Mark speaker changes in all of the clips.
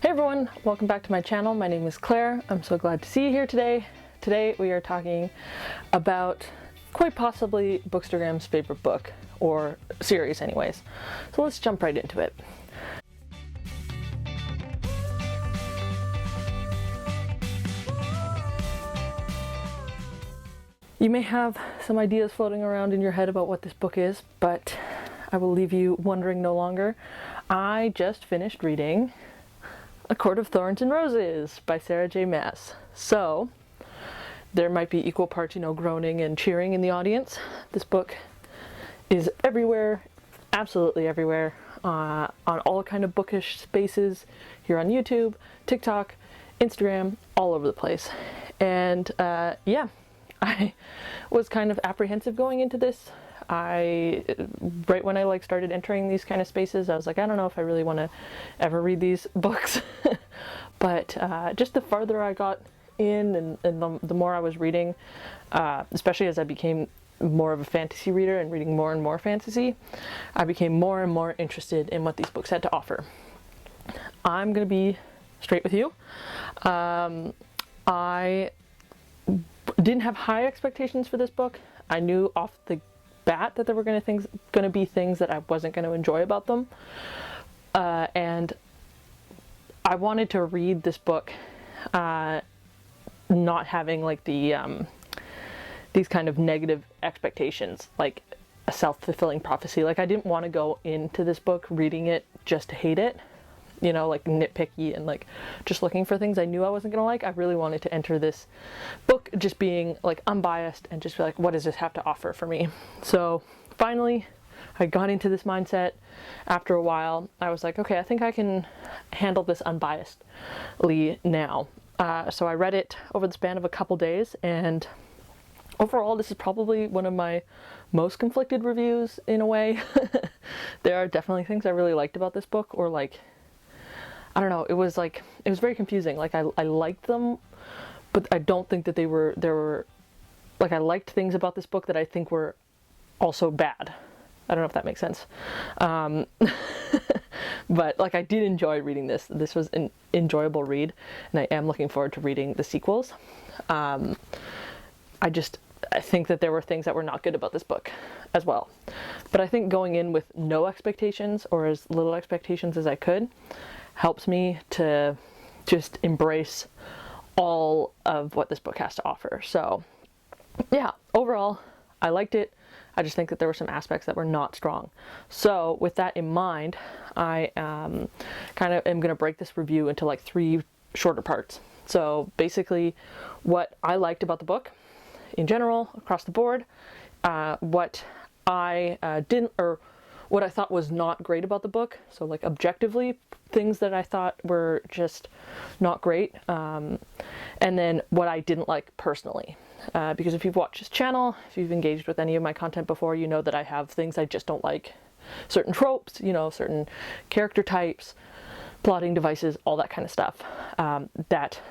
Speaker 1: Hey everyone, welcome back to my channel. My name is Claire. I'm so glad to see you here today. Today we are talking about quite possibly Bookstagram's favorite book, or series anyways. So let's jump right into it. You may have some ideas floating around in your head about what this book is, but I will leave you wondering no longer. I just finished reading A Court of Thorns and Roses by Sarah J. Maas. So there might be equal parts, groaning and cheering in the audience. This book is everywhere, absolutely everywhere, on all kind of bookish spaces, here on YouTube, TikTok, Instagram, all over the place. And yeah, I was kind of apprehensive going into this. Right when I started entering these kind of spaces, I was like, I don't know if I really want to ever read these books. But just the farther I got in and the more I was reading, especially as I became more of a fantasy reader and reading more and more fantasy, I became more and more interested in what these books had to offer. I'm going to be straight with you. I didn't have high expectations for this book. I knew off the bat that there were going to be things that I wasn't going to enjoy about them, and I wanted to read this book not having these kind of negative expectations, like a self-fulfilling prophecy. I didn't want to go into this book reading it just to hate it, nitpicky and just looking for things I knew I wasn't gonna like. I really wanted to enter this book just being unbiased and just be like, what does this have to offer for me? So finally I got into this mindset. After a while I was like, okay, I think I can handle this unbiasedly now. So I read it over the span of a couple days, and overall this is probably one of my most conflicted reviews in a way. There are definitely things I really liked about this book, or I don't know, it was very confusing. I liked them, but I don't think that there were I liked things about this book that I think were also bad. I don't know if that makes sense. But I did enjoy reading this. This was an enjoyable read, and I am looking forward to reading the sequels. I think that there were things that were not good about this book as well. But I think going in with no expectations, or as little expectations as I could, helps me to just embrace all of what this book has to offer. So yeah, overall I liked it. I just think that there were some aspects that were not strong. So with that in mind, I am going to break this review into 3 shorter parts. So basically what I liked about the book in general, across the board, what I didn't, or what I thought was not great about the book. So objectively, things that I thought were just not great. And then what I didn't like personally. Because if you've watched this channel, if you've engaged with any of my content before, you know that I have things I just don't like. Certain tropes, certain character types, plotting devices, all that kind of stuff, that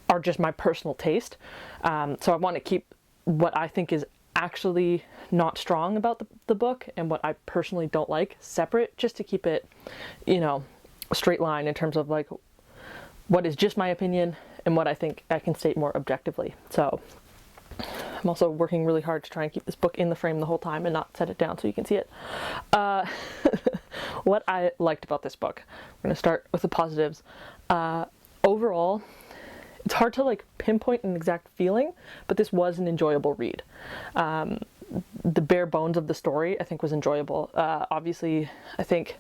Speaker 1: are just my personal taste. So I want to keep what I think is actually not strong about the book and what I personally don't like separate, just to keep it, a straight line in terms of what is just my opinion and what I think I can state more objectively. So I'm also working really hard to try and keep this book in the frame the whole time and not set it down so you can see it. What I liked about this book, we're going to start with the positives. Overall, it's hard to pinpoint an exact feeling, but this was an enjoyable read. The bare bones of the story I think was enjoyable. Obviously, I think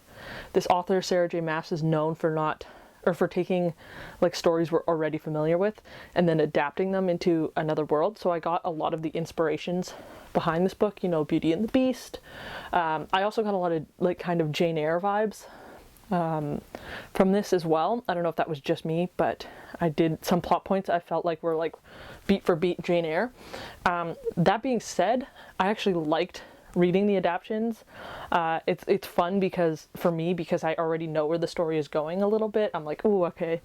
Speaker 1: this author, Sarah J. Maas, is known for taking stories we're already familiar with and then adapting them into another world. So I got a lot of the inspirations behind this book, Beauty and the Beast. I also got a lot of kind of Jane Eyre vibes from this as well. I don't know if that was just me, but I did some plot points I felt were beat for beat Jane Eyre. That being said, I actually liked reading the adaptions. It's fun because I already know where the story is going a little bit. I'm like, ooh, okay,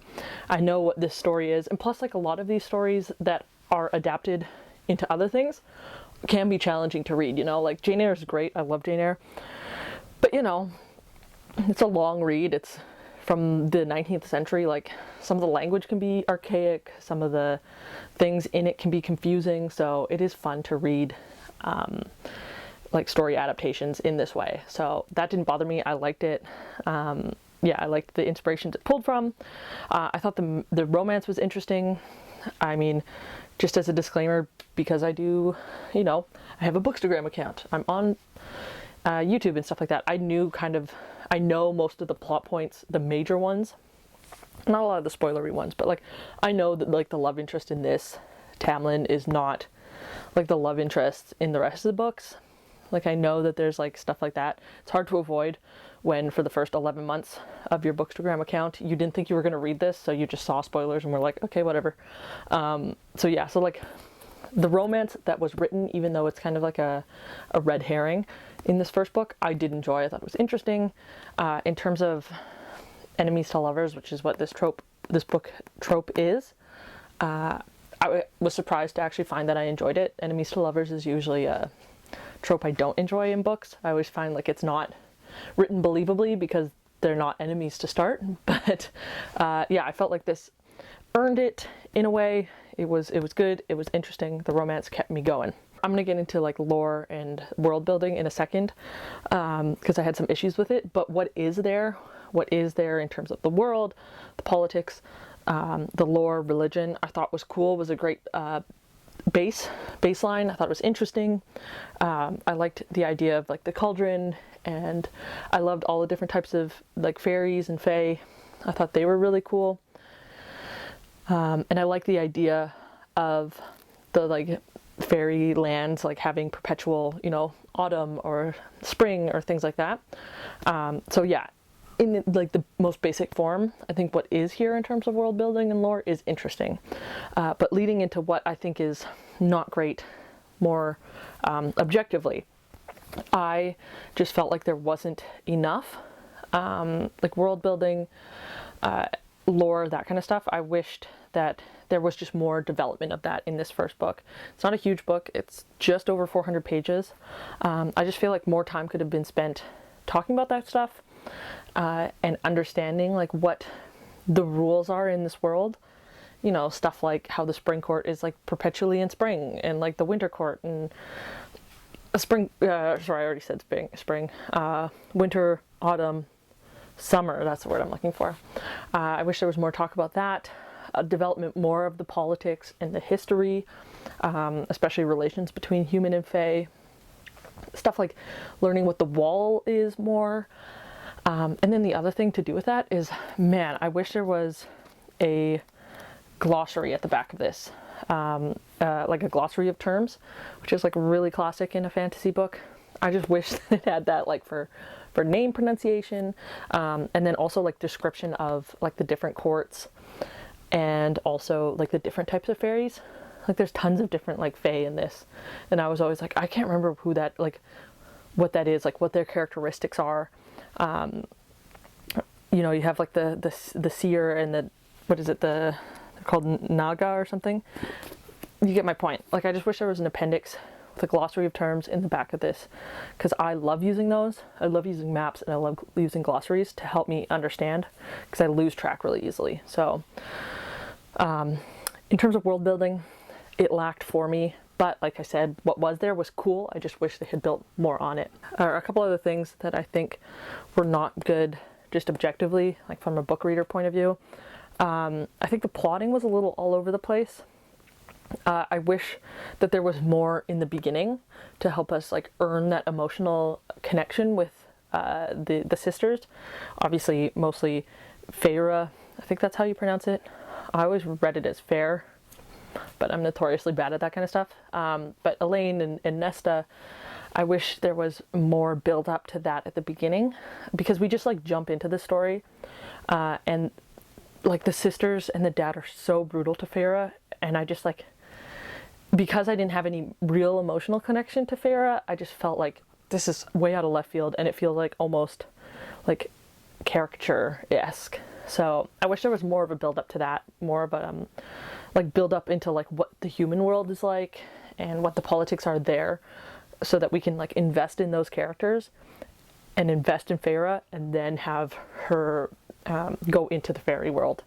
Speaker 1: I know what this story is. And plus, a lot of these stories that are adapted into other things can be challenging to read, Jane Eyre is great. I love Jane Eyre, but it's a long read. It's from the 19th century. Like, some of the language can be archaic, some of the things in it can be confusing, so it is fun to read like story adaptations in this way. So that didn't bother me. I liked it. Yeah, I liked the inspirations it pulled from. I thought the romance was interesting. I mean, just as a disclaimer, because I do, you know, I have a Bookstagram account. I'm on YouTube and stuff like that. I know most of the plot points, the major ones. Not a lot of the spoilery ones, but like, I know that like the love interest in this, Tamlin, is not like the love interest in the rest of the books. Like, I know that there's like stuff like that. It's hard to avoid when for the first 11 months of your Bookstagram account, you didn't think you were going to read this, so you just saw spoilers and were like, okay, whatever. So yeah, so like the romance that was written, even though it's kind of like a red herring in this first book, I did enjoy. I thought it was interesting. In terms of enemies to lovers, which is what this book trope is, I was surprised to actually find that I enjoyed it. Enemies to lovers is usually a trope I don't enjoy in books. I always find like it's not written believably because they're not enemies to start. But yeah, I felt like this earned it in a way. It was good. It was interesting. The romance kept me going. I'm gonna get into like lore and world building in a second, because I had some issues with it. But what is there in terms of the world, the politics, the lore, religion, I thought was cool. Was a great baseline. I thought it was interesting. I liked the idea of like the cauldron, and I loved all the different types of like fairies and fae. I thought they were really cool. And I like the idea of the like fairy lands like having perpetual, you know, autumn or spring or things like that. So yeah, in like the most basic form, I think what is here in terms of world building and lore is interesting. But leading into what I think is not great, more objectively, I just felt like there wasn't enough like world building, lore, that kind of stuff. I wished that there was just more development of that in this first book. It's not a huge book. It's just over 400 pages. I just feel like more time could have been spent talking about that stuff, and understanding like what the rules are in this world. You know, stuff like how the spring court is like perpetually in spring, and like the winter court and a spring, sorry, I already said spring, winter, autumn, summer, that's the word I'm looking for. I wish there was more talk about that, development more of the politics and the history, especially relations between human and fae. Stuff like learning what the wall is more. And then the other thing to do with that is, man, I wish there was a glossary at the back of this. Like a glossary of terms, which is like really classic in a fantasy book. I just wish that it had that like for name pronunciation, and then also like description of like the different courts, and also like the different types of fairies. Like there's tons of different like fae in this, and I was always like, I can't remember who that, like what that is, like what their characteristics are. You know, you have like the seer and the, what is it, they're called Naga or something. You get my point. Like, I just wish there was an appendix with a glossary of terms in the back of this, because I love using those. I love using maps, and I love using glossaries to help me understand, because I lose track really easily. So in terms of world building, it lacked for me, but like I said, what was there was cool. I just wish they had built more on it. A couple other things that I think were not good, just objectively, like from a book reader point of view. I think the plotting was a little all over the place. I wish that there was more in the beginning to help us like earn that emotional connection with the sisters. Obviously, mostly Feyre. I think that's how you pronounce it. I always read it as Fair, but I'm notoriously bad at that kind of stuff. But Elaine and Nesta, I wish there was more build up to that at the beginning, because we just like jump into the story, and like the sisters and the dad are so brutal to Feyre, and I just like, because I didn't have any real emotional connection to Feyre, I just felt like this is way out of left field, and it feels like almost like caricature-esque. So I wish there was more of a build up to that, more of a like build up into like what the human world is like and what the politics are there, so that we can like invest in those characters and invest in Feyre, and then have her go into the fairy world.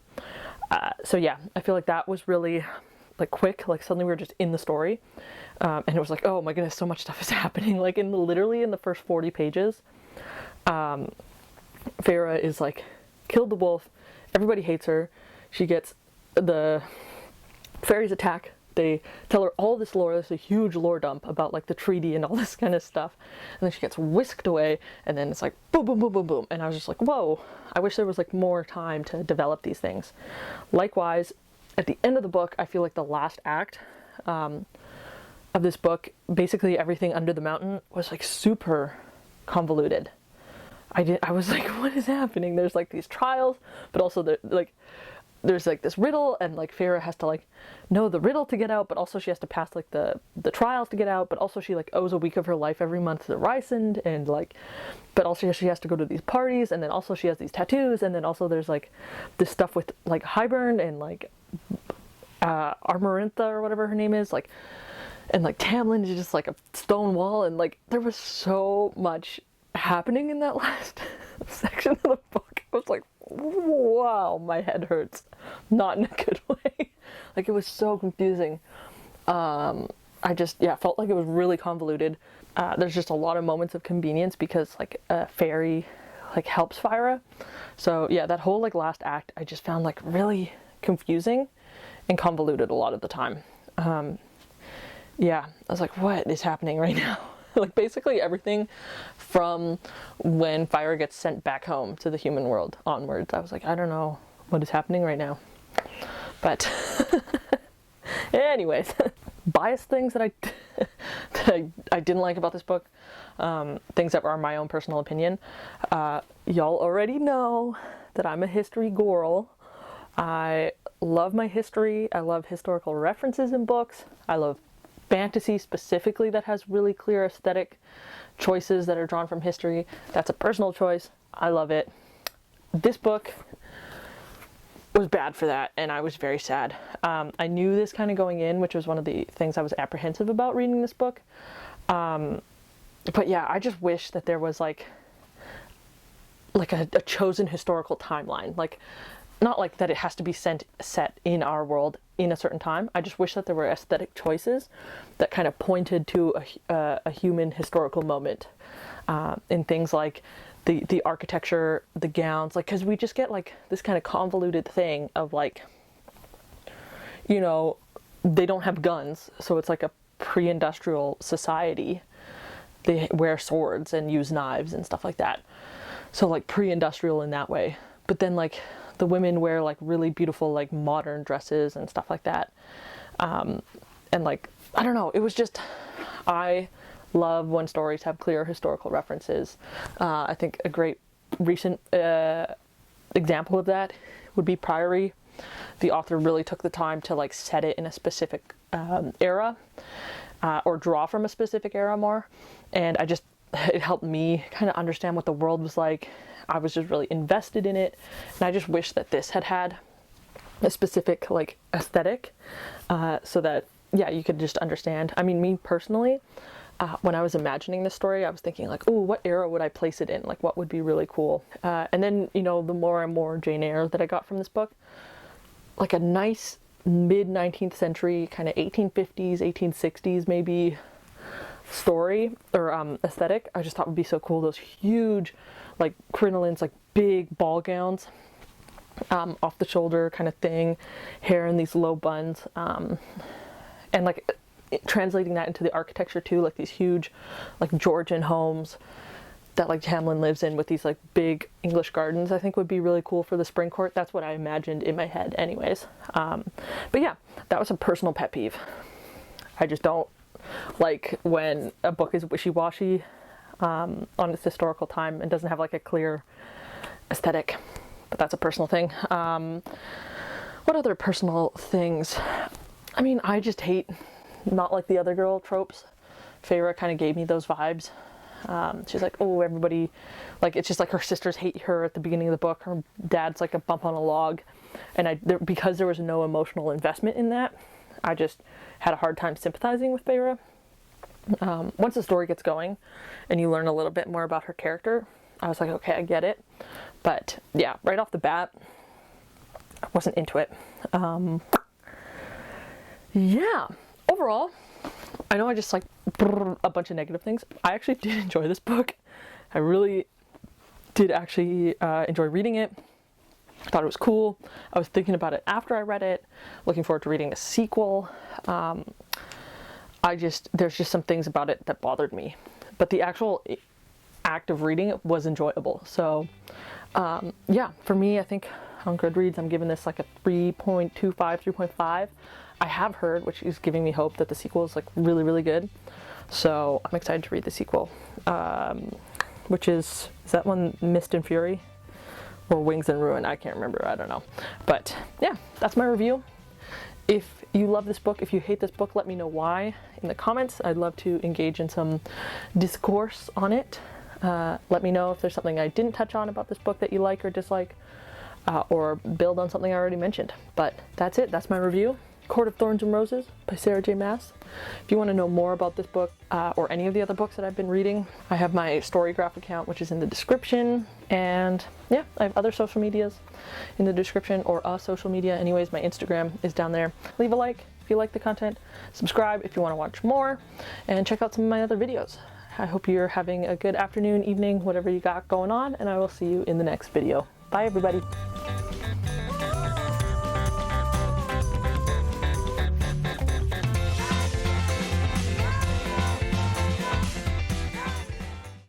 Speaker 1: So yeah, I feel like that was really like quick, like suddenly we were just in the story, and it was like, oh my goodness, so much stuff is happening. Like literally in the first 40 pages, Feyre is like killed the wolf, everybody hates her, she gets the fairies attack, they tell her all this lore, there's a huge lore dump about like the treaty and all this kind of stuff, and then she gets whisked away, and then it's like boom boom boom boom boom, and I was just like, whoa, I wish there was like more time to develop these things. Likewise, at the end of the book, I feel like the last act of this book, basically everything under the mountain was like super convoluted. I was like, what is happening? There's like these trials, but also there's like this riddle, and like Feyre has to like know the riddle to get out, but also she has to pass like the trials to get out, but also she like owes a week of her life every month to Rysand, and like, but also she has to go to these parties, and then also she has these tattoos, and then also there's like this stuff with like Hybern and like Armarintha or whatever her name is, like, and like Tamlin is just like a stone wall, and like there was so much happening in that last section of the book. I was like, wow, my head hurts, not in a good way. Like it was so confusing. I just felt like it was really convoluted. There's just a lot of moments of convenience because like a fairy like helps Feyre. So yeah, that whole like last act I just found like really confusing and convoluted a lot of the time. Yeah, I was like, what is happening right now? Like basically everything from when Feyre gets sent back home to the human world onwards, I was like, I don't know what is happening right now. But anyways, biased things that I didn't like about this book, things that are my own personal opinion. Y'all already know that I'm a history girl. I love my history. I love historical references in books. I love fantasy specifically that has really clear aesthetic choices that are drawn from history. That's a personal choice. I love it. This book was bad for that, and I was very sad. I knew this kind of going in, which was one of the things I was apprehensive about reading this book. But yeah, I just wish that there was like a chosen historical timeline. Like, not like that it has to be set in our world in a certain time. I just wish that there were aesthetic choices that kind of pointed to a human historical moment, in things like the architecture, the gowns, like, because we just get like this kind of convoluted thing of like, you know, they don't have guns, so it's like a pre-industrial society. They wear swords and use knives and stuff like that. So like pre-industrial in that way. But then like the women wear like really beautiful like modern dresses and stuff like that. And like, I don't know, it was just, I love when stories have clear historical references. I think a great recent example of that would be Priory. The author really took the time to like set it in a specific era, or draw from a specific era more. And it helped me kind of understand what the world was like. I was just really invested in it, and I just wish that this had a specific like aesthetic, so that you could just understand. I mean, me personally, when I was imagining this story, I was thinking like, oh, what era would I place it in? Like, what would be really cool? And then, you know, the more and more Jane Eyre that I got from this book, like a nice mid-19th century kind of 1850s, 1860s maybe story or aesthetic, I just thought would be so cool. Those huge like crinolines, like big ball gowns, off the shoulder kind of thing, hair in these low buns, and like translating that into the architecture too, like these huge like Georgian homes that like Tamlin lives in with these like big English gardens, I think would be really cool for the spring court. That's what I imagined in my head anyways. But yeah, that was a personal pet peeve. I just don't like when a book is wishy-washy on its historical time and doesn't have like a clear aesthetic, but that's a personal thing. What other personal things? I mean, I just hate not like the other girl tropes. Feyre kind of gave me those vibes. She's like, oh, everybody, like, it's just like her sisters hate her at the beginning of the book. Her dad's like a bump on a log. And because there was no emotional investment in that, I just had a hard time sympathizing with Feyre. Once the story gets going and you learn a little bit more about her character, I was like, okay, I get it. But yeah, right off the bat, I wasn't into it. Yeah, overall, I know I just like a bunch of negative things. I actually did enjoy this book. I really did actually enjoy reading it. I thought it was cool. I was thinking about it after I read it, looking forward to reading the sequel. There's just some things about it that bothered me, but the actual act of reading it was enjoyable. So yeah, for me, I think on Goodreads, I'm giving this like a 3.25, 3.5. I have heard, which is giving me hope, that the sequel is like really, really good. So I'm excited to read the sequel, which is that one Mist and Fury? Or Wings and Ruin? I can't remember, I don't know. But yeah, that's my review. If you love this book, if you hate this book, let me know why in the comments. I'd love to engage in some discourse on it. Let me know if there's something I didn't touch on about this book that you like or dislike, or build on something I already mentioned. But that's it, that's my review. Court of Thorns and Roses by Sarah J. Maas. If you want to know more about this book or any of the other books that I've been reading, I have my Storygraph account, which is in the description, and yeah, I have other social medias in the description, or social media anyways. My Instagram is down there. Leave a like if you like the content, subscribe if you want to watch more, and check out some of my other videos. I hope you're having a good afternoon, evening, whatever you got going on, and I will see you in the next video. Bye everybody.